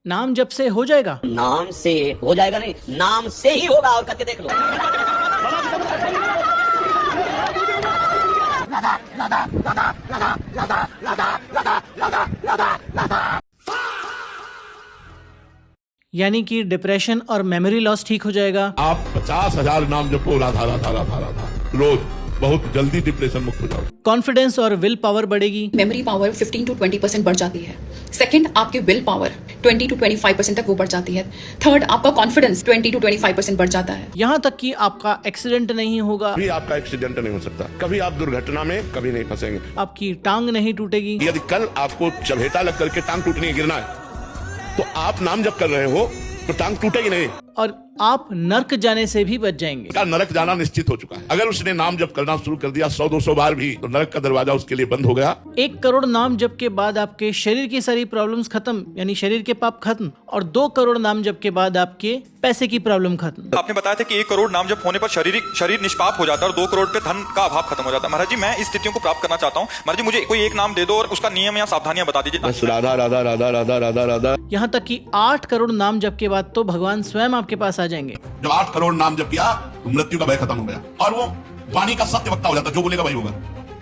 नाम जब से हो जाएगा? नाम से हो जाएगा नहीं, नाम से ही होगा, और करके देख लो। यानी कि डिप्रेशन और मेमोरी लॉस ठीक हो जाएगा। आप 50,000 नाम जपो राधा राधा राधा राधा रोज, बहुत जल्दी डिप्रेशन मुक्त हो जाओ। कॉन्फिडेंस और विल पावर बढ़ेगी। मेमोरी पावर 15 to 20% बढ़ जाती है। सेकंड, आपकी विल पावर 20 to 25% तक वो बढ़ जाती है। थर्ड, आपका कॉन्फिडेंस 20 to 25% बढ़ जाता है। यहाँ तक कि आपका एक्सीडेंट नहीं होगा। कभी आपका एक्सीडेंट नहीं हो सकता, कभी आप दुर्घटना में कभी नहीं फंसेंगे। आपकी टांग नहीं टूटेगी। यदि कल आपको चबेटा लग करके टांग टूटनी है, गिरना है, तो आप नाम जप कर रहे हो तो टांग टूटेगी नहीं, और आप नर्क जाने से भी बच जाएंगे। का नरक जाना निश्चित हो चुका है। अगर उसने नाम जप करना शुरू कर दिया 100-200 बार भी, तो नरक का दरवाजा उसके लिए बंद हो गया। 1 करोड़ नाम जप के बाद आपके शरीर की सारी प्रॉब्लम्स खत्म, यानी शरीर के पाप खत्म। और 2 करोड़ नाम जप के बाद आपके पैसे की प्रॉब्लम खत्म। आपने बताया था कि 1 करोड़ नाम जप होने पर शरीर निष्पाप हो जाता है और 2 करोड़ पे धन का अभाव खत्म हो जाता है। महाराज जी, मैं इस स्थितियों को प्राप्त करना चाहता हूँ। महाराज जी, मुझे कोई एक नाम दे दो और उसका नियम या सावधानियां बता दीजिए। बस राधा राधा राधा राधा राधा राधा। यहाँ तक कि 8 करोड़ नाम जप के बाद तो भगवान स्वयं आपके पास आ जाएंगे। जब 8 करोड़ नाम जप किया तो मृत्यु का भय खत्म हो गया और वो वाणी का सत्य वक्ता हो जाता, जो बोलेगा वही होगा।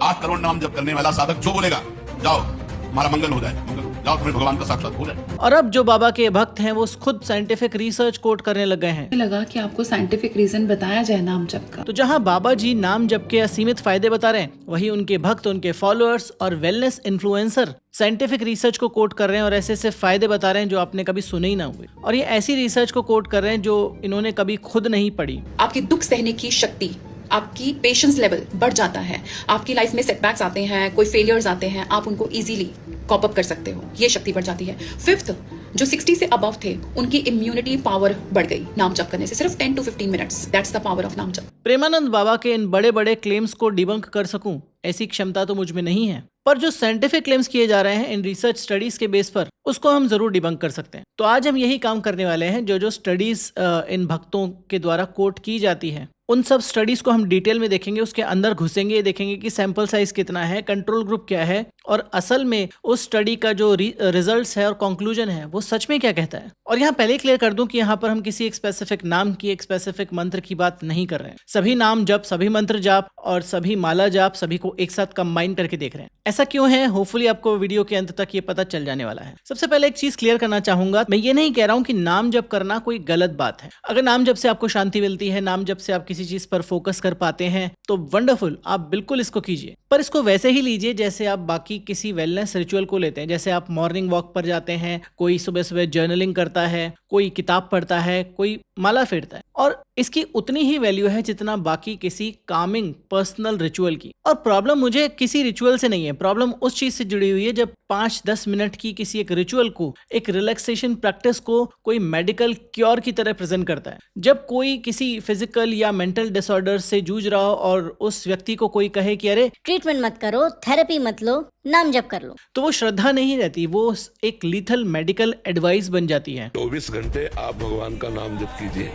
8 करोड़ नाम जप करने वाला साधक जो बोलेगा, जाओ हमारा मंगल हो जाए, जाओ तुम्हें भगवान का साक्षात हो जाए। और अब जो बाबा के भक्त हैं वो खुद साइंटिफिक रिसर्च कोट करने लग गए हैं। लगा कि आपको साइंटिफिक रीजन बताया जाए नाम जप का। तो जहां बाबा जी नाम जप के असीमित फायदे बता रहे हैं, वहीं उनके भक्त, उनके फॉलोअर्स और वेलनेस इन्फ्लुएंसर साइंटिफिक रिसर्च को कोट कर रहे हैं और ऐसे ऐसे फायदे बता रहे हैं जो आपने कभी सुने ही ना हुए। और ये ऐसी रिसर्च को कोट कर रहे हैं जो इन्होंने कभी खुद नहीं पढ़ी। आपकी दुख सहने की शक्ति, आपकी पेशेंस लेवल बढ़ जाता है। आपकी लाइफ में सेटबैक्स आते हैं, कोई फेलियर्स आते हैं, आप उनको इजीली कॉप अप कर सकते हो, ये शक्ति बढ़ जाती है। फिफ्थ, जो 60 से अबव थे उनकी इम्यूनिटी पावर बढ़ गई नाम जप करने से, सिर्फ 10 to 15 minutes. That's the power of नाम जप। प्रेमानंद बाबा के इन बड़े बड़े क्लेम्स को डिबंक कर सकूं, ऐसी क्षमता तो मुझ में नहीं है, पर जो साइंटिफिक क्लेम्स किए जा रहे हैं इन रिसर्च स्टडीज के बेस पर, उसको हम जरूर डिबंक कर सकते हैं। तो आज हम यही काम करने वाले हैं। जो स्टडीज इन भक्तों के द्वारा कोट की जाती है, उन सब स्टडीज को हम डिटेल में देखेंगे, उसके अंदर घुसेंगे, देखेंगे कि सैंपल साइज कितना है, कंट्रोल ग्रुप क्या है, और असल में उस स्टडी का जो रिजल्ट्स है और कंक्लूजन है वो सच में क्या कहता है। और यहाँ पहले क्लियर कर दूं कि यहाँ पर हम किसी एक स्पेसिफिक नाम की, एक स्पेसिफिक मंत्र की बात नहीं कर रहे हैं। सभी नाम जप, सभी मंत्र जाप और सभी माला जाप, सभी को एक साथ कंबाइन करके देख रहे हैं। ऐसा क्यों है, होपफुली आपको वीडियो के अंत तक ये पता चल जाने वाला है। सबसे पहले एक चीज क्लियर करना चाहूंगा, मैं ये नहीं कह रहा हूँ कि नाम जप करना कोई गलत बात है। अगर नाम जप से आपको शांति मिलती है, नाम जप से आप किसी चीज पर फोकस कर पाते हैं, तो वंडरफुल, आप बिल्कुल इसको कीजिए। पर इसको वैसे ही लीजिए जैसे आप बाकी किसी वेलनेस रिचुअल को लेते हैं। जैसे आप मॉर्निंग वॉक पर जाते हैं, कोई सुबह सुबह जर्नलिंग करता है, कोई किताब पढ़ता है, कोई माला फेरता है, और इसकी उतनी ही वैल्यू है जितना बाकी किसी कामिंग पर्सनल रिचुअल की। और प्रॉब्लम मुझे किसी रिचुअल से नहीं है, प्रॉब्लम उस चीज से जुड़ी हुई है जब 5-10 मिनट की किसी एक रिचुअल को, एक रिलैक्सेशन प्रैक्टिस को कोई मेडिकल क्योर की तरह प्रेजेंट करता है। जब कोई किसी फिजिकल या मेंटल डिसऑर्डर से जूझ रहा हो और उस व्यक्ति को कोई कहे कि अरे ट्रीटमेंट मत करो, थेरेपी मत लो, नाम जप कर लो, तो वो श्रद्धा नहीं रहती, वो एक लीथल मेडिकल एडवाइस बन जाती है। 24 घंटे आप भगवान का नाम जप कीजिए,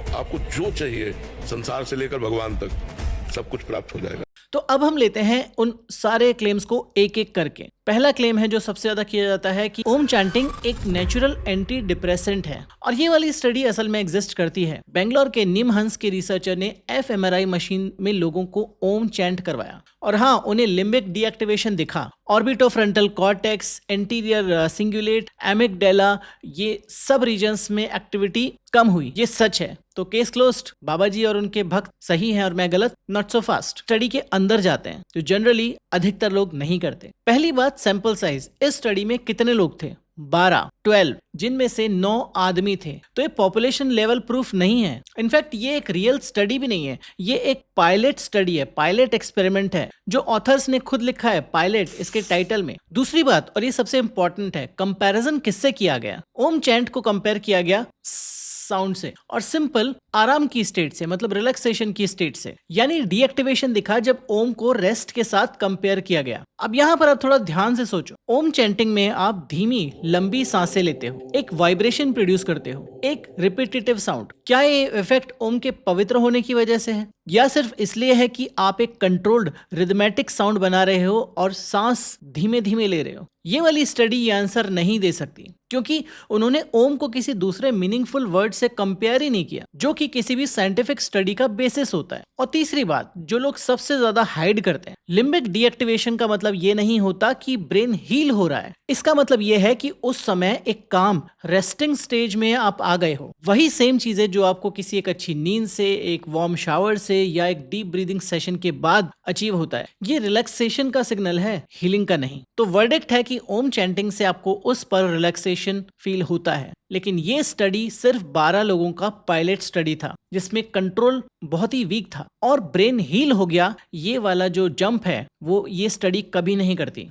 आपको जो चाहिए संसार से लेकर भगवान तक सब कुछ प्राप्त हो जाएगा। तो अब हम लेते हैं उन सारे क्लेम्स को एक एक करके। पहला क्लेम है जो सबसे ज्यादा किया जाता है कि ओम चैंटिंग एक नेचुरल एंटी डिप्रेसेंट है, और ये वाली स्टडी असल में एग्जिस्ट करती है। बेंगलोर के निमहंस के रिसर्चर ने fMRI मशीन में लोगों को ओम चैंट करवाया, और हाँ, उन्हें लिम्बिक डीएक्टिवेशन दिखा, orbitofrontal cortex, anterior cingulate, amygdala, ये सब रीजन्स में एक्टिविटी कम हुई। ये सच है, तो केस क्लोज्ड। बाबा जी और उनके भक्त सही हैं और मैं गलत। Not so fast. स्टडी के अंदर जाते हैं तो जनरली अधिकतर लोग नहीं करते। पहली बात, सैंपल साइज। इस स्टडी में कितने लोग थे? 12, जिनमें से 9 आदमी थे। तो ये पॉपुलेशन लेवल प्रूफ नहीं है। इनफैक्ट ये एक रियल स्टडी भी नहीं है, ये एक पायलट स्टडी है, पायलट एक्सपेरिमेंट है, जो ऑथर्स ने खुद लिखा है, पायलट, इसके टाइटल में। दूसरी बात, और ये सबसे इंपॉर्टेंट है, कंपैरिजन किससे किया गया? ओम चैंट को कंपेयर किया गया साउंड से, और सिंपल आराम की स्टेट से, मतलब रिलैक्सेशन की स्टेट से। यानी डीएक्टिवेशन दिखा जब ओम को रेस्ट के साथ कंपेयर किया गया। अब यहाँ पर आप थोड़ा ध्यान से सोचो। ओम चैंटिंग में आप धीमी लंबी सांसें लेते हो, एक वाइब्रेशन प्रोड्यूस करते हो, एक रिपीटेटिव साउंड। क्या ये इफेक्ट ओम के पवित्र होने की वजह से है, या सिर्फ इसलिए है कि आप एक कंट्रोल्ड रिदमेटिक साउंड बना रहे हो और सांस धीमे धीमे ले रहे हो? ये वाली स्टडी ये आंसर नहीं दे सकती। क्योंकि उन्होंने ओम को किसी दूसरे मीनिंगफुल वर्ड से कंपेयर ही नहीं किया, जो कि किसी भी साइंटिफिक स्टडी का बेसिस होता है। और तीसरी बात, जो लोग सबसे ज्यादा हाइड करते हैं, लिम्बिक डीएक्टिवेशन का मतलब ये नहीं होता कि ब्रेन हील हो रहा है। इसका मतलब ये है कि उस समय एक काम रेस्टिंग स्टेज में आप आ गए हो। वही सेम चीजें जो आपको किसी एक अच्छी नींद से, एक वार्म शावर से या एक डीप ब्रीदिंग सेशन के बाद अचीव होता है। ये रिलैक्सेशन का सिग्नल है, हीलिंग का नहीं। तो वर्डिक्ट है कि ओम चैंटिंग से आपको उस पर रिलैक्सेशन फील होता है। लेकिन ये स्टडी सिर्फ 12 लोगों का पायलट स्टडी था, जिसमें कंट्रोल बहुत ही वीक था और ब्रेन हील हो गया। ये वाला जो जंप है वो ये स्टडी कभी नहीं करती।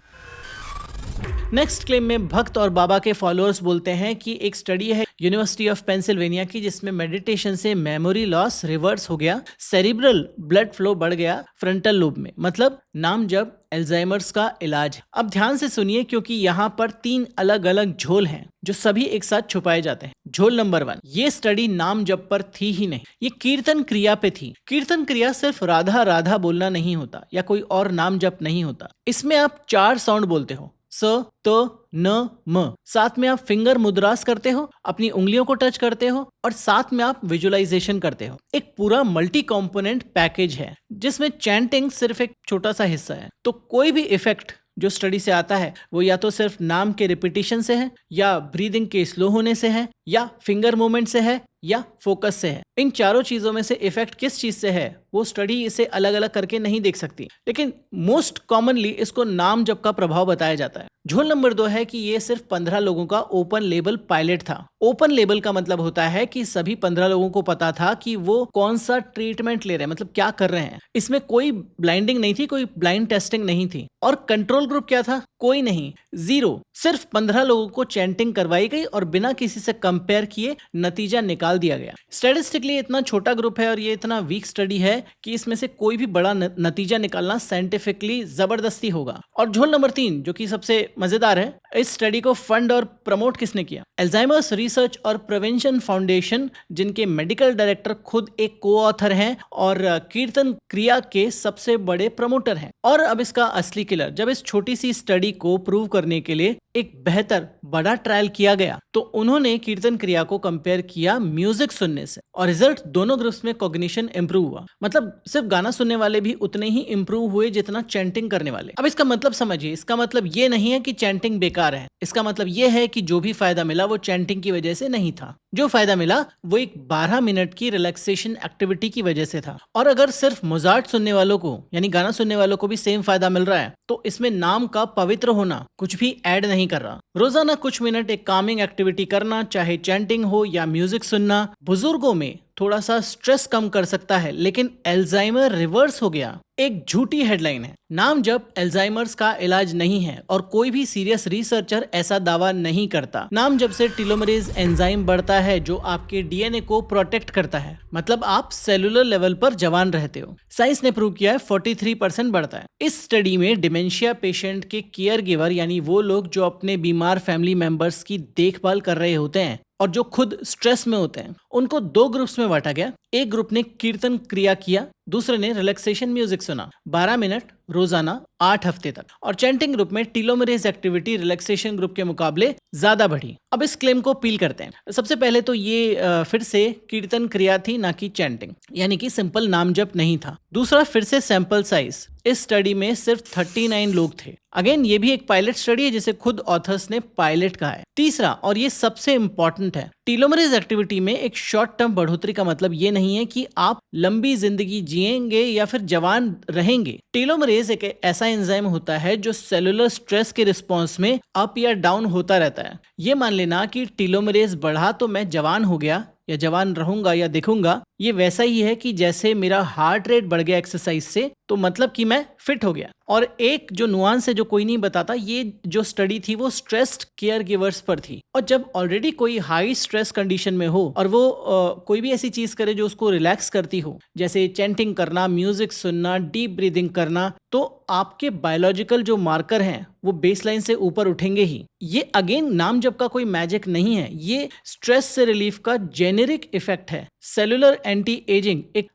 नेक्स्ट क्लेम में भक्त और बाबा के फॉलोअर्स बोलते हैं कि एक स्टडी है यूनिवर्सिटी ऑफ पेंसिल्वेनिया की, जिसमें मेडिटेशन से मेमोरी लॉस रिवर्स हो गया, सेरिब्रल ब्लड फ्लो बढ़ गया फ्रंटल लोब में। मतलब नाम जप अल्जाइमर्स का इलाज। अब ध्यान से सुनिए, क्योंकि यहाँ पर 3 अलग अलग झोल हैं जो सभी एक साथ छुपाए जाते हैं। झोल नंबर 1, ये स्टडी नाम जप पर थी ही नहीं, ये कीर्तन क्रिया पे थी। कीर्तन क्रिया सिर्फ राधा राधा बोलना नहीं होता या कोई और नाम जप नहीं होता। इसमें आप 4 साउंड बोलते हो, स, त, न, म। साथ में आप फिंगर मुद्रास करते हो, अपनी उंगलियों को टच करते हो और साथ में आप विजुअलाइजेशन करते हो। एक पूरा मल्टी कंपोनेंट पैकेज है जिसमें चैंटिंग सिर्फ एक छोटा सा हिस्सा है। तो कोई भी इफेक्ट जो स्टडी से आता है वो या तो सिर्फ नाम के रिपीटिशन से है, या ब्रीदिंग के स्लो होने से है, या फिंगर मूवमेंट से है, या फोकस से है। इन चारों चीजों में से इफेक्ट किस चीज से है वो स्टडी इसे अलग अलग करके नहीं देख सकती, लेकिन मोस्ट कॉमनली इसको नाम जप का प्रभाव बताया जाता है। झोल नंबर 2 है कि ये सिर्फ 15 लोगों का ओपन लेबल पायलट था। ओपन लेबल का मतलब होता है कि सभी 15 लोगों को पता था कि वो कौन सा ट्रीटमेंट ले रहे हैं, मतलब क्या कर रहे हैं। इसमें कोई ब्लाइंडिंग नहीं थी, कोई ब्लाइंड टेस्टिंग नहीं थी। और कंट्रोल ग्रुप क्या था? कोई नहीं, 0। सिर्फ 15 लोगों को चैंटिंग करवाई गई और बिना किसी से कंपेयर किए नतीजा निकाल दिया गया। स्टैटिस्टिकली इतना छोटा ग्रुप है और ये इतना वीक स्टडी है कि इसमें से कोई भी बड़ा नतीजा निकालना साइंटिफिकली जबरदस्ती होगा। और झोल नंबर 3 जो कि सबसे मजेदार है, इस स्टडी को फंड और प्रमोट किसने किया? अल्जाइमर्स रिसर्च और प्रिवेंशन फाउंडेशन, जिनके मेडिकल डायरेक्टर खुद एक को ऑथर हैं और कीर्तन क्रिया के सबसे बड़े प्रमोटर हैं। और अब इसका असली किलर, जब इस छोटी सी स्टडी को प्रूव करने के लिए एक बेहतर बड़ा ट्रायल किया गया तो उन्होंने कीर्तन क्रिया को कंपेयर किया म्यूजिक सुनने से, और रिजल्ट दोनों ग्रुप्स में कॉग्निशन इंप्रूव हुआ। मतलब सिर्फ गाना सुनने वाले भी उतने ही इंप्रूव हुए जितना चैंटिंग करने वाले। अब इसका मतलब समझिए, इसका मतलब ये नहीं है कि चैंटिंग बेकार है। इसका मतलब ये है कि जो भी फायदा मिला वो चैंटिंग की वजह से नहीं था। जो फायदा मिला वो एक 12 मिनट की रिलैक्सेशन एक्टिविटी की वजह से था। और अगर सिर्फ मोजार्ट सुनने वालों को, यानी गाना सुनने वालों को भी सेम फायदा मिल रहा है, तो इसमें नाम का पवित्र होना कुछ भी ऐड नहीं कर रहा। रोजाना कुछ मिनट एक कामिंग एक्टिविटी करना, चाहे चैंटिंग हो या म्यूजिक सुनना, बुजुर्गों में थोड़ा सा स्ट्रेस कम कर सकता है। लेकिन अल्जाइमर रिवर्स हो गया एक झूठी हेडलाइन है। नाम जप अल्जाइमर्स का इलाज नहीं है और कोई भी सीरियस रिसर्चर ऐसा दावा नहीं करता। नाम जप से टेलोमरेज एंजाइम बढ़ता है जो आपके डीएनए को प्रोटेक्ट करता है, मतलब आप सेलुलर लेवल पर जवान रहते हो। साइंस ने प्रूव किया है 43% बढ़ता है। इस स्टडी में डिमेंशिया पेशेंट के केयर गिवर, यानी वो लोग जो अपने बीमार फैमिली मेंबर्स की देखभाल कर रहे होते हैं और जो खुद स्ट्रेस में होते हैं, उनको 2 ग्रुप्स में बांटा गया। एक ग्रुप ने कीर्तन क्रिया किया, दूसरे ने रिलैक्सेशन म्यूजिक सुना 12 मिनट रोजाना 8 हफ्ते तक। और चैंटिंग ग्रुप में टेलोमरेज एक्टिविटी रिलैक्सेशन ग्रुप के मुकाबले ज्यादा बढ़ी। अब इस क्लेम को पील करते हैं। सबसे पहले तो ये फिर से कीर्तन क्रिया थी, ना कि चैंटिंग, यानी कि सिंपल नाम जप नहीं था। दूसरा, फिर से सैंपल साइज, इस स्टडी में सिर्फ 39 लोग थे। अगेन ये भी एक पायलट स्टडी है जिसे खुद ऑथर्स ने पायलट कहा है। तीसरा, और ये सबसे इंपॉर्टेंट है, टेलोमरेज एक्टिविटी में एक शॉर्ट टर्म बढ़ोतरी का मतलब ये नहीं है कि आप लंबी जिंदगी जिएंगे या फिर जवान रहेंगे। टेलोमरेज एक ऐसा एंजाइम होता है जो सेलुलर स्ट्रेस के रिस्पॉन्स में अप या डाउन होता रहता है। ये मान लेना कि टेलोमरेज बढ़ा तो मैं जवान हो गया या जवान रहूंगा या दिखूंगा, ये वैसा ही है कि जैसे मेरा हार्ट रेट बढ़ गया एक्सरसाइज से तो मतलब कि मैं फिट हो गया। और एक जो नुआंस है जो कोई नहीं बताता, ये जो स्टडी थी वो स्ट्रेस्ड केयर गिवर्स पर थी। और जब ऑलरेडी कोई हाई स्ट्रेस कंडीशन में हो और वो कोई भी ऐसी चीज करे जो उसको रिलैक्स करती हो, जैसे चैंटिंग करना, म्यूजिक सुनना, डीप ब्रीदिंग करना, तो आपके बायोलॉजिकल जो मार्कर हैं वो बेसलाइन से ऊपर उठेंगे ही। ये अगेन नाम जप का कोई मैजिक नहीं है, ये स्ट्रेस से रिलीफ का जेनेरिक इफेक्ट है। सेलुलर एंटी एजिंग एक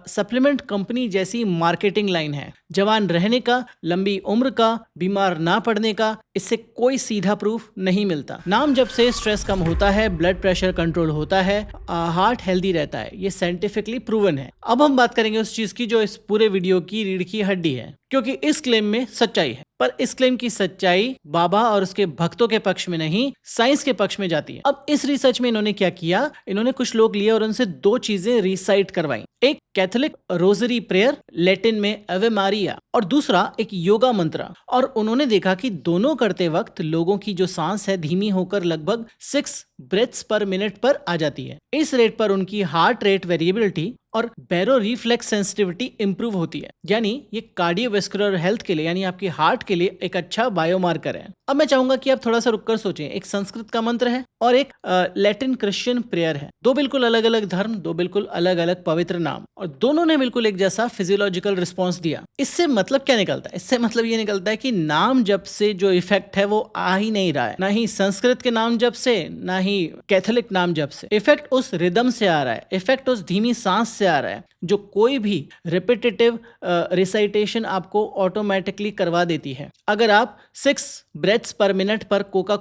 सप्लीमेंट कंपनी जैसी मार्केटिंग लाइन है। जवान रहने का, लंबी उम्र का, बीमार ना पड़ने का इससे कोई सीधा प्रूफ नहीं मिलता। नाम जब से स्ट्रेस कम होता है, ब्लड प्रेशर कंट्रोल होता है, हार्ट हेल्दी रहता है, ये साइंटिफिकली प्रूवन है। अब हम बात करेंगे उस चीज की जो इस पूरे वीडियो की रीढ़ की हड्डी है, क्योंकि इस क्लेम में सच्चाई है, पर इस क्लेम की सच्चाई बाबा और उसके भक्तों के पक्ष में नहीं, साइंस के पक्ष में जाती है। अब इस रिसर्च में इन्होंने क्या किया, इन्होंने कुछ लोग लिए और उनसे दो चीजें रिसाइट करवाई। एक कैथोलिक रोजरी प्रेयर, लैटिन में अवे मारिया, और दूसरा एक योगा मंत्र। और उन्होंने देखा कि दोनों करते वक्त लोगों की जो सांस है धीमी होकर लगभग 6 ब्रेथ्स पर मिनट पर आ जाती है। इस रेट पर उनकी हार्ट रेट वेरिएबिलिटी और बैरो रिफ्लेक्स सेंसिटिविटी इंप्रूव होती है। यानी ये कार्डियोवैस्कुलर हेल्थ के लिए, यानी आपके हार्ट के लिए एक अच्छा बायोमार्कर है। अब मैं चाहूंगा कि आप थोड़ा सा रुककर सोचें, एक संस्कृत का मंत्र है और एक लैटिन क्रिश्चियन प्रेयर है। दो बिल्कुल अलग अलग धर्म, दो बिल्कुल अलग अलग पवित्र नाम, और दोनों ने बिल्कुल एक जैसा फिजियोलॉजिकल रिस्पॉन्स दिया। इससे मतलब क्या निकलता है? इससे मतलब ये निकलता है कि नाम जप से जो इफेक्ट है वो आ ही नहीं रहा है, ना ही संस्कृत के नाम जप से, ना ही कैथोलिक नाम जप से। इफेक्ट उस रिदम से आ रहा है, इफेक्ट उस धीमी सांस से आ रहा है जो कोई भी रिपीटेटिव रिसाइटेशन आपको ऑटोमेटिकली करवा देती है। अगर आप 6 ब्रेथ्स पर मिनट पर कोका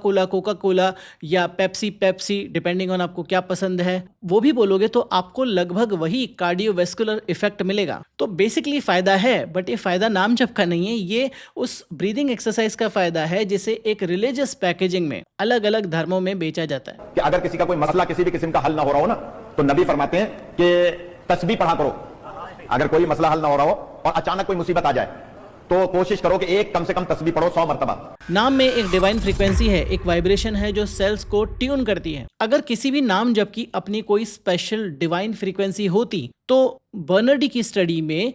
कोला या पेप्सी डिपेंडिंग ऑन आपको क्या पसंद है वो भी बोलोगे तो आपको लगभग वही कार्डियोवैस्कुलर इफेक्ट मिलेगा। तो बेसिकली फायदा है, बट ये फायदा नाम जप का नहीं है, ये उस ब्रीदिंग एक्सरसाइज का फायदा है जिसे एक रिलीजियस पैकेजिंग में अलग अलग धर्मों में बेचा जाता है। कि अगर किसी का कोई मसला किसी भी किस्म का हल ना हो रहा हो ना, तो नबी फरमाते हैं कि तस्बीह पढ़ा करो। अगर कोई मसला हल ना हो रहा हो और अचानक कोई मुसीबत आ जाए तो कोशिश करो कि एक कम से कम तस्बीह पढ़ो 100 मरतबा। नाम में एक डिवाइन फ्रीक्वेंसी है, एक वाइब्रेशन है जो सेल्स को ट्यून करती है। अगर किसी भी नाम जप की अपनी कोई स्पेशल डिवाइन फ्रीक्वेंसी होती तो बर्नर्डी की स्टडी में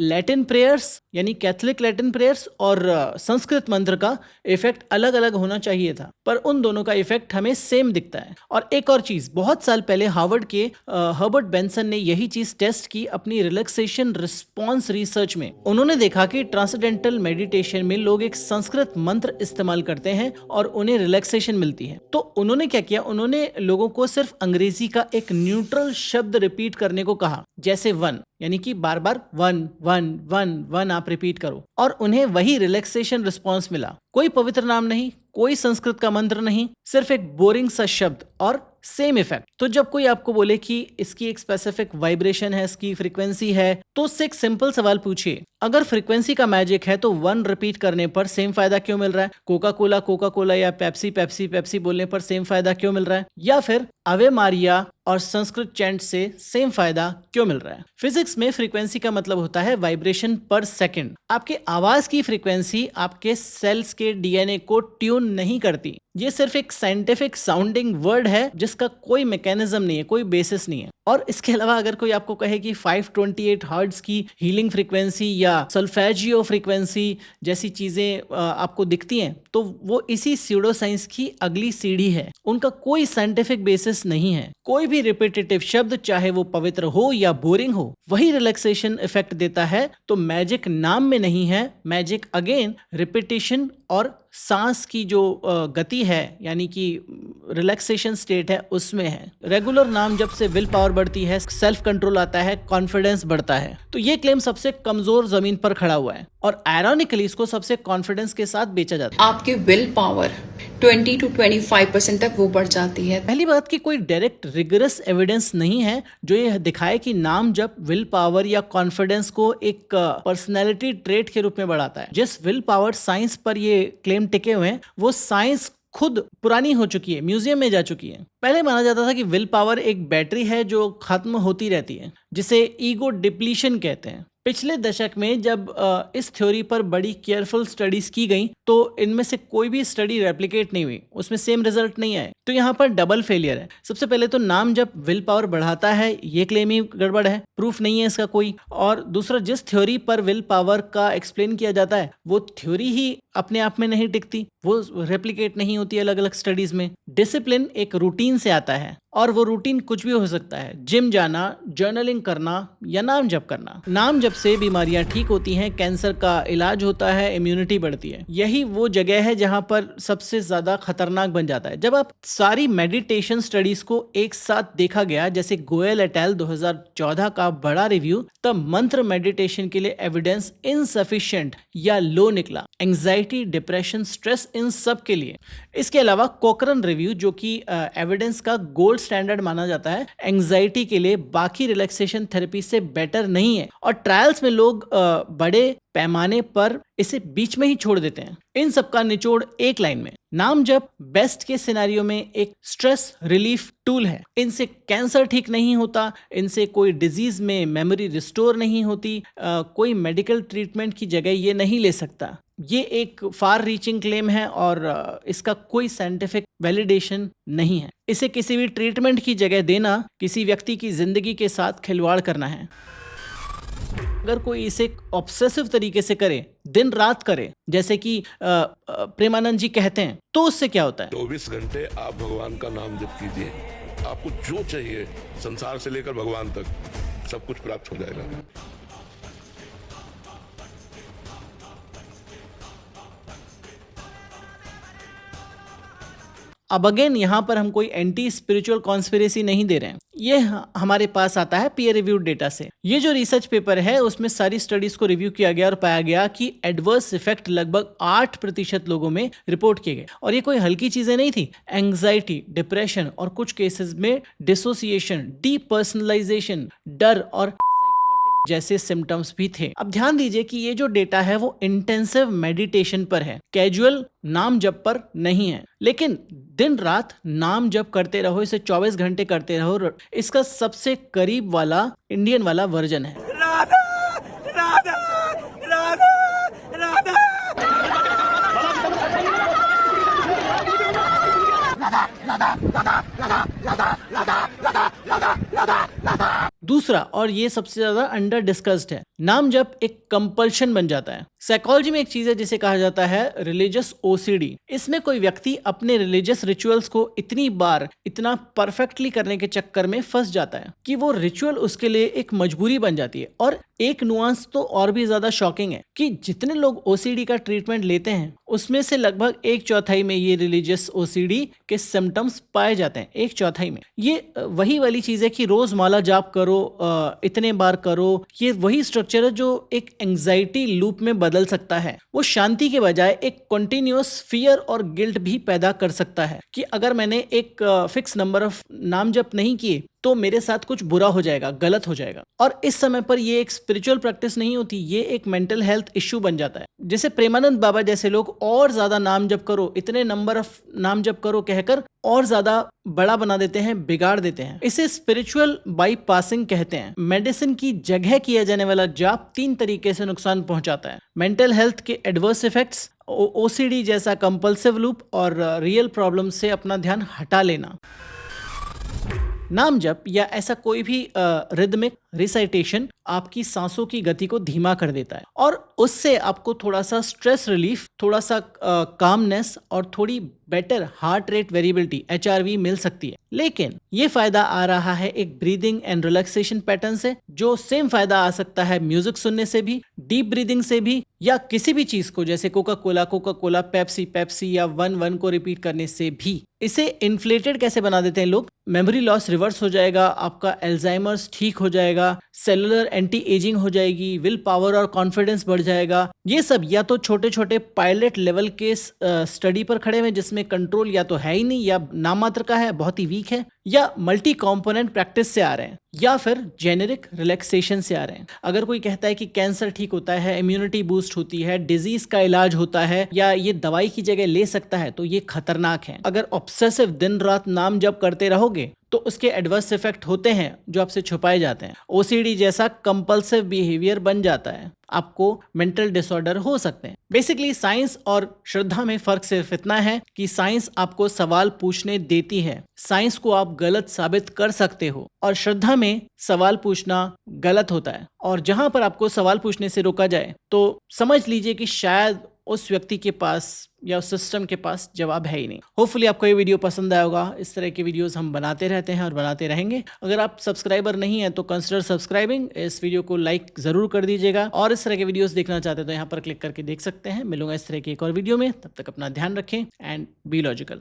लैटिन प्रेयर्स यानी कैथोलिक लैटिन प्रेयर्स और संस्कृत मंत्र का इफेक्ट अलग अलग होना चाहिए था, पर उन दोनों का इफेक्ट हमें सेम दिखता है। और एक और चीज, बहुत साल पहले हार्वर्ड के हर्बर्ट बेंसन ने यही चीज टेस्ट की अपनी रिलैक्सेशन रिस्पॉन्स रिसर्च में। उन्होंने देखा कि ट्रांसेंडेंटल मेडिटेशन में लोग एक संस्कृत मंत्र इस्तेमाल करते हैं और उन्हें रिलैक्सेशन मिलती है। तो उन्होंने क्या किया, उन्होंने लोगों को सिर्फ अंग्रेजी का एक न्यूट्रल शब्द रिपीट करने को कहा, जैसे 1, यानी कि बार बार 1 1 1 1 आप रिपीट करो, और उन्हें वही रिलैक्सेशन रिस्पॉन्स मिला। कोई पवित्र नाम नहीं, कोई संस्कृत का मंत्र नहीं, सिर्फ एक बोरिंग सा शब्द और सेम इफेक्ट। तो जब कोई आपको बोले कि इसकी एक स्पेसिफिक वाइब्रेशन है, इसकी फ्रीक्वेंसी है, तो उससे एक सिंपल सवाल पूछिए, अगर फ्रीक्वेंसी का मैजिक है तो 1 रिपीट करने पर सेम फायदा क्यों मिल रहा है? कोका कोला या पेप्सी बोलने पर सेम फायदा क्यों मिल रहा है? या फिर अवे मारिया और संस्कृत चैंट से सेम फायदा क्यों मिल रहा है? फिजिक्स में फ्रीक्वेंसी का मतलब होता है वाइब्रेशन पर सेकंड। आपके आवाज की फ्रीक्वेंसी आपके सेल्स के डीएनए को ट्यून नहीं करती। ये सिर्फ एक साइंटिफिक साउंडिंग वर्ड है जिसका कोई मैकेनिज्म नहीं है, कोई बेसिस नहीं है। और इसके अलावा अगर कोई आपको कहे कि 528 हर्ट्ज की हीलिंग फ्रीक्वेंसी या सल्फेजियो फ्रीक्वेंसी जैसी चीजें आपको दिखती हैं, तो वो इसी स्यूडो साइंस की अगली सीढ़ी है। उनका कोई साइंटिफिक बेसिस नहीं है। कोई भी रिपीटेटिव शब्द, चाहे वो पवित्र हो या बोरिंग हो, वही रिलैक्सेशन इफेक्ट देता है। तो मैजिक नाम में नहीं है, मैजिक अगेन रिपीटिशन और सांस की जो गति है, यानी कि रिलैक्सेशन स्टेट है, उसमें है। रेगुलर नाम जब से विल पावर बढ़ती है, सेल्फ कंट्रोल आता है, कॉन्फिडेंस बढ़ता है। तो ये क्लेम सबसे कमजोर जमीन पर खड़ा हुआ है और आयरॉनिकली इसको सबसे कॉन्फिडेंस के साथ बेचा जाता है। आपके विल पावर 20 to 25% तक वो बढ़ जाती है। पहली बात कि कोई डायरेक्ट रिगरस एविडेंस नहीं है जो ये दिखाए कि नाम जब विल पावर या कॉन्फिडेंस को एक पर्सनैलिटी ट्रेट के रूप में बढ़ाता है। जिस विल पावर साइंस पर ये क्लेम टिके हुए हैं, वो साइंस खुद पुरानी हो चुकी है, म्यूजियम में जा चुकी है। पहले माना जाता था कि विल पावर एक बैटरी है जो खत्म होती रहती है, जिसे ईगो डिप्लीशन कहते हैं। पिछले दशक में जब इस थ्योरी पर बड़ी केयरफुल स्टडीज की गई तो इनमें से कोई भी स्टडी रेप्लिकेट नहीं हुई, उसमें सेम रिजल्ट नहीं आए। तो यहाँ पर डबल फेलियर है। सबसे पहले तो नाम जब विल पावर बढ़ाता है, ये क्लेम ही गड़बड़ है, प्रूफ नहीं है इसका कोई। और दूसरा, जिस थ्योरी पर विल पावर का एक्सप्लेन किया जाता है वो थ्योरी ही अपने आप में नहीं टिकती, वो रेप्लिकेट नहीं होती अलग अलग स्टडीज में। डिसिप्लिन एक रूटीन से आता है और वो रूटीन कुछ भी हो सकता है, जिम जाना, जर्नलिंग करना या नाम जप करना। नाम जप से बीमारियां ठीक होती हैं, कैंसर का इलाज होता है, इम्यूनिटी बढ़ती है। यही वो जगह है जहां पर सबसे ज्यादा खतरनाक बन जाता है। जब आप सारी मेडिटेशन स्टडीज को एक साथ देखा गया, जैसे गोयल एट एल 2014 का बड़ा रिव्यू, तब मंत्र मेडिटेशन के लिए एविडेंस इनसफिशिएंट या लो निकला। एंजाइटी, डिप्रेशन, स्ट्रेस, इन सब के लिए। इसके अलावा कोकरन रिव्यू, जो कि एविडेंस का गोल्ड स्टैंडर्ड माना जाता है, एंजाइटी के लिए बाकी रिलैक्सेशन थेरेपी से बेटर नहीं है, और ट्रायल्स में लोग बड़े पैमाने पर इसे बीच में ही छोड़ देते हैं। इन सब का निचोड़ एक लाइन में, नाम जप बेस्ट के सिनेरियो में एक स्ट्रेस रिलीफ टूल है। इनसे कैंसर ठीक नहीं होता, इनसे कोई डिजीज में मेमोरी रिस्टोर नहीं होती, कोई मेडिकल ट्रीटमेंट की जगह ये नहीं ले सकता। ये एक फार रीचिंग क्लेम है और इसका कोई साइंटिफिक वैलिडेशन नहीं है। इसे किसी भी ट्रीटमेंट की जगह देना किसी व्यक्ति की जिंदगी के साथ खिलवाड़ करना है। अगर कोई इसे ऑब्सेसिव तरीके से करे, दिन रात करे, जैसे कि प्रेमानंद जी कहते हैं, तो उससे क्या होता है? 24 घंटे आप भगवान का नाम जप कीजिए, आपको जो चाहिए संसार से लेकर भगवान तक सब कुछ प्राप्त हो जाएगा। अब अगेन यहाँ पर हम कोई एंटी स्पिरिचुअल कॉन्स्पिरेसी नहीं दे रहे हैं। ये हमारे पास आता है पीयर रिव्यूड डेटा से। ये जो रिसर्च पेपर है उसमें सारी स्टडीज को रिव्यू किया गया और पाया गया कि एडवर्स इफेक्ट लगभग 8% लोगों में रिपोर्ट किए गए, और ये कोई हल्की चीजें नहीं थी। एंग्जाइटी, डिप्रेशन और कुछ केसेस में डिसोसिएशन, डीपर्सनलाइजेशन, डर और जैसे सिम्टम्स भी थे। अब ध्यान दीजिए कि ये जो डेटा है वो इंटेंसिव मेडिटेशन पर है, कैजुअल नाम जप पर नहीं है। लेकिन दिन रात नाम जप करते रहो, इसे 24 घंटे करते रहो, इसका सबसे करीब वाला इंडियन वाला वर्जन है। राधा राधा राधा राधा दूसरा, और ये सबसे ज्यादा अंडर डिस्कस्ड है, नाम जप एक कंपल्शन बन जाता है। साइकोलॉजी में एक चीज है जिसे कहा जाता है रिलीजियस ओसीडी। इसमें कोई व्यक्ति अपने रिलीजियस रिचुअल्स को इतनी बार, इतना परफेक्टली करने के चक्कर में फंस जाता है कि वो रिचुअल उसके लिए एक मजबूरी बन जाती है। और एक नुआंस तो और भी ज्यादा शॉकिंग है कि जितने लोग ओसीडी का ट्रीटमेंट लेते हैं उसमें से लगभग 1/4 में ये रिलीजियस ओसीडी के सिम्टम्स पाए जाते हैं। 1/4 में। ये वही वाली चीज है कि रोज माला जाप करो, इतने बार करो, ये वही स्ट्रक्चर है जो एक एंजाइटी लूप में बदल सकता है। वो शांति के बजाय एक कंटिन्यूअस फियर और गिल्ट भी पैदा कर सकता है कि अगर मैंने एक फिक्स नंबर ऑफ नाम जप नहीं किए तो मेरे साथ कुछ बुरा हो जाएगा, गलत हो जाएगा। और इस समय पर ये एक स्पिरिचुअल प्रैक्टिस नहीं होती, ये एक मेंटल हेल्थ इश्यू बन जाता है। जैसे प्रेमानंद बाबा जैसे लोग और ज्यादा नाम जप करो, इतने नंबर ऑफ नाम जप करो कहकर और ज्यादा बड़ा बना देते हैं, बिगाड़ देते हैं। इसे स्पिरिचुअल बाईपासिंग कहते हैं। मेडिसिन की जगह किया जाने वाला जाप 3 तरीके से नुकसान पहुंचाता है। मेंटल हेल्थ के एडवर्स इफेक्ट्स, ओसीडी जैसा कंपल्सिव लूप और रियल प्रॉब्लम से अपना ध्यान हटा लेना। नाम जप या ऐसा कोई भी रिदमिक रिसाइटेशन आपकी सांसों की गति को धीमा कर देता है और उससे आपको थोड़ा सा स्ट्रेस रिलीफ, थोड़ा सा कामनेस और थोड़ी better heart rate variability HRV मिल सकती है। लेकिन ये फायदा आ रहा है एक ब्रीदिंग एंड रिलैक्सेशन पैटर्न से, जो सेम फायदा आ सकता है म्यूजिक सुनने से भी, डीप ब्रीदिंग से भी, या किसी भी चीज को जैसे कोका कोला, पेप्सी या 1-1 को रिपीट करने से भी। इसे इन्फ्लेटेड कैसे बना देते हैं लोग? मेमोरी लॉस रिवर्स हो जाएगा, आपका एल्जाइमर्स ठीक हो जाएगा, सेलुलर एंटी एजिंग हो जाएगी, विल पावर और कॉन्फिडेंस बढ़ जाएगा। ये सब या तो छोटे छोटे पायलट लेवल के स्टडी पर खड़े हुए जिसमें कंट्रोल या तो है ही नहीं या नाम मात्र का है, बहुत ही वीक है, या मल्टी कॉम्पोनेंट प्रैक्टिस से आ रहे हैं, या फिर जेनेरिक रिलैक्सेशन से आ रहे हैं। अगर कोई कहता है कि कैंसर ठीक होता है, इम्यूनिटी बूस्ट होती है, डिजीज का इलाज होता है, या ये दवाई की जगह ले सकता है, तो ये खतरनाक है। अगर ऑब्सेसिव दिन रात नाम जप करते रहोगे तो उसके एडवर्स इफेक्ट होते हैं जो आपसे छुपाए जाते हैं। OCD जैसा कंपल्सिव बिहेवियर बन जाता है, आपको मेंटल डिसऑर्डर हो सकते हैं। बेसिकली साइंस और श्रद्धा में फर्क सिर्फ इतना है कि साइंस आपको सवाल पूछने देती है, साइंस को आप गलत साबित कर सकते हो, और श्रद्धा में सवाल पूछना गलत होता है। और जहां पर आपको सवाल पूछने से रोका जाए तो समझ लीजिए कि शायद उस व्यक्ति के पास या उस सिस्टम के पास जवाब है ही नहीं। होपफुली आपको ये वीडियो पसंद आया होगा। इस तरह के वीडियोस हम बनाते रहते हैं और बनाते रहेंगे। अगर आप सब्सक्राइबर नहीं हैं तो कंसिडर सब्सक्राइबिंग, इस वीडियो को लाइक जरूर कर दीजिएगा और इस तरह के वीडियोस देखना चाहते हैं तो यहाँ पर क्लिक करके देख सकते हैं। मिलूंगा इस तरह की एक और वीडियो में, तब तक अपना ध्यान रखें एंड बी लॉजिकल।